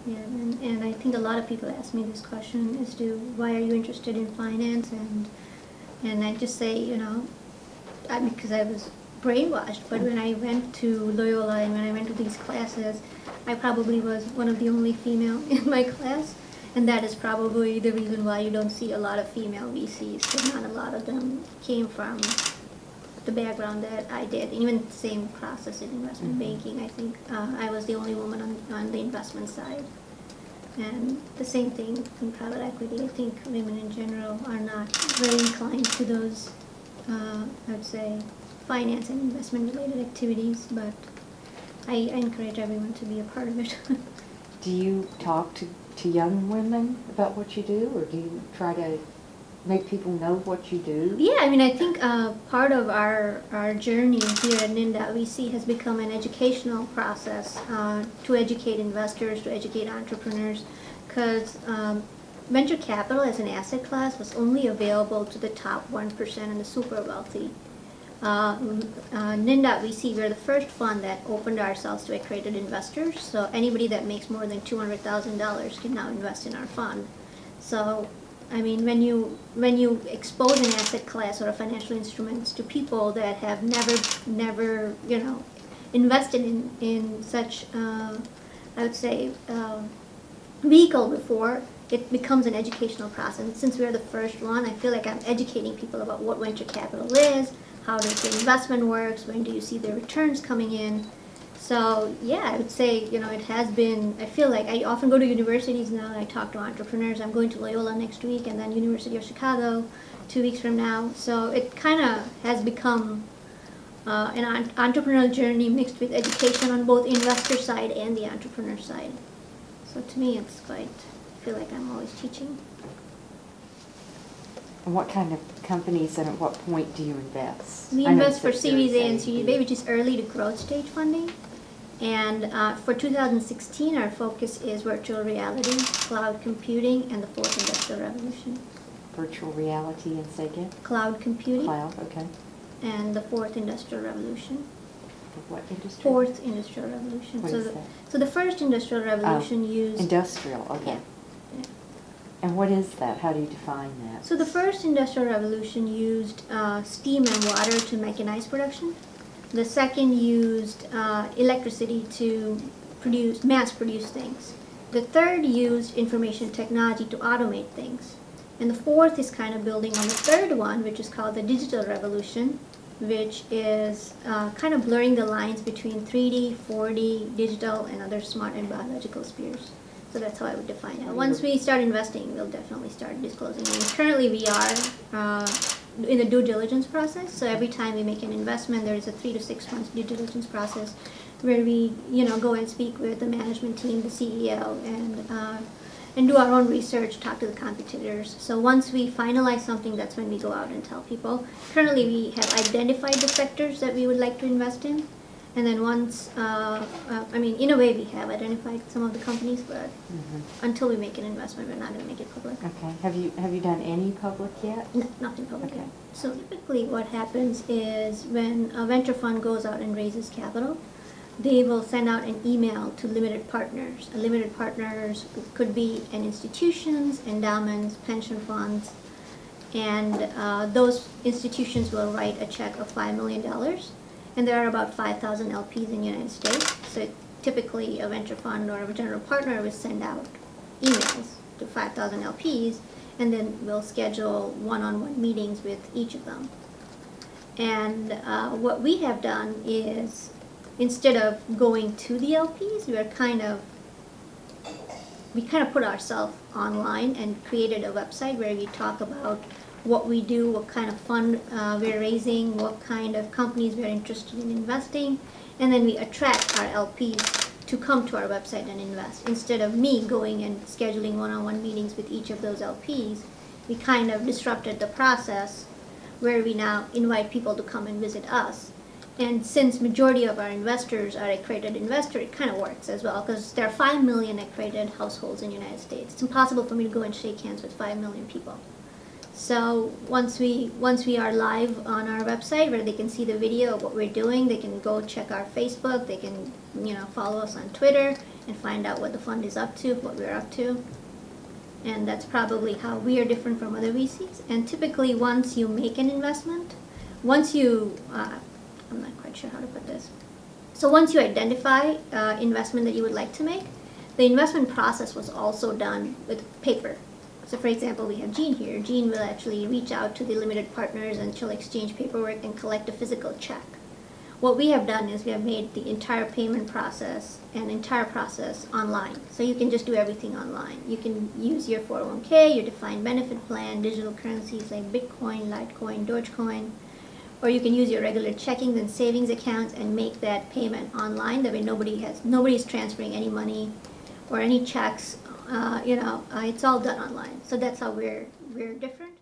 Yeah, and I think a lot of people ask me this question as to why are you interested in finance, and I just say, because I was brainwashed, but when I went to Loyola and when I went to these classes, I probably was one of the only female in my class, and that is probably the reason why you don't see a lot of female VCs, because not a lot of them came from the background that I did. Even the same process in investment banking, I think I was the only woman on the investment side. And the same thing in private equity. I think women in general are not very inclined to those, I would say, finance and investment related activities, but I encourage everyone to be a part of it. Do you talk to young women about what you do, or do you try to make people know what you do? Yeah, I mean, I think part of our journey here at NIN VC has become an educational process to educate investors, to educate entrepreneurs, because venture capital as an asset class was only available to the top 1% and the super wealthy. NIN VC, we're the first fund that opened ourselves to accredited investors, so anybody that makes more than $200,000 can now invest in our fund. So I mean, when you expose an asset class or a financial instruments to people that have never invested in such I would say vehicle before, it becomes an educational process. And since we're the first one, I feel like I'm educating people about what venture capital is, how does the investment works, when do you see the returns coming in. So yeah, I would say, it has been, I feel like I often go to universities now and I talk to entrepreneurs. I'm going to Loyola next week and then University of Chicago 2 weeks from now. So it kind of has become an entrepreneurial journey mixed with education on both investor side and the entrepreneur side. So to me, it's quite, I feel like I'm always teaching. And what kind of companies and at what point do you invest? We invest for Series A and Series B, which is early to growth stage funding. And for 2016, our focus is virtual reality, cloud computing, and the fourth industrial revolution. Virtual reality and say again? Cloud computing. Cloud, okay. And the fourth industrial revolution. What industry? Fourth industrial revolution. What is that? So the first industrial revolution used... Industrial, okay. Yeah. And what is that? How do you define that? So the first industrial revolution used steam and water to mechanize production. The second used electricity to mass produce things. The third used information technology to automate things. And the fourth is kind of building on the third one, which is called the digital revolution, which is kind of blurring the lines between 3D, 4D, digital, and other smart and biological spheres. So that's how I would define it. Once we start investing, we'll definitely start disclosing names. Currently, we are in the due diligence process. So every time we make an investment, there is a 3 to 6 months due diligence process where we, go and speak with the management team, the CEO, and do our own research, talk to the competitors. So once we finalize something, that's when we go out and tell people. Currently, we have identified the sectors that we would like to invest in. And then once, in a way we have identified some of the companies, but until we make an investment, we're not going to make it public. Okay. Have you done any public yet? No, nothing public Okay. yet. So typically what happens is when a venture fund goes out and raises capital, they will send out an email to limited partners. Limited partners could be institutions, endowments, pension funds, and those institutions will write a check of $5 million. And there are about 5,000 LPs in the United States. So typically a venture fund or a general partner will send out emails to 5,000 LPs, and then we'll schedule one-on-one meetings with each of them. And what we have done is, instead of going to the LPs, we kind of put ourselves online and created a website where we talk about what we do, what kind of fund we're raising, what kind of companies we're interested in investing, and then we attract our LPs to come to our website and invest. Instead of me going and scheduling one-on-one meetings with each of those LPs, we kind of disrupted the process where we now invite people to come and visit us. And since majority of our investors are accredited investors, it kind of works as well, because there are 5 million accredited households in the United States. It's impossible for me to go and shake hands with 5 million people. So once we are live on our website where they can see the video of what we're doing, they can go check our Facebook, they can follow us on Twitter and find out what the fund is up to, what we're up to. And that's probably how we are different from other VCs. And typically once you make an investment, once you, I'm not quite sure how to put this. So once you identify investment that you would like to make, the investment process was also done with paper. So for example, we have Jean here. Jean will actually reach out to the limited partners and she'll exchange paperwork and collect a physical check. What we have done is we have made the entire payment process and entire process online. So you can just do everything online. You can use your 401k, your defined benefit plan, digital currencies like Bitcoin, Litecoin, Dogecoin, or you can use your regular checking and savings accounts and make that payment online. That way nobody's transferring any money or any checks. It's all done online. So that's how we're different.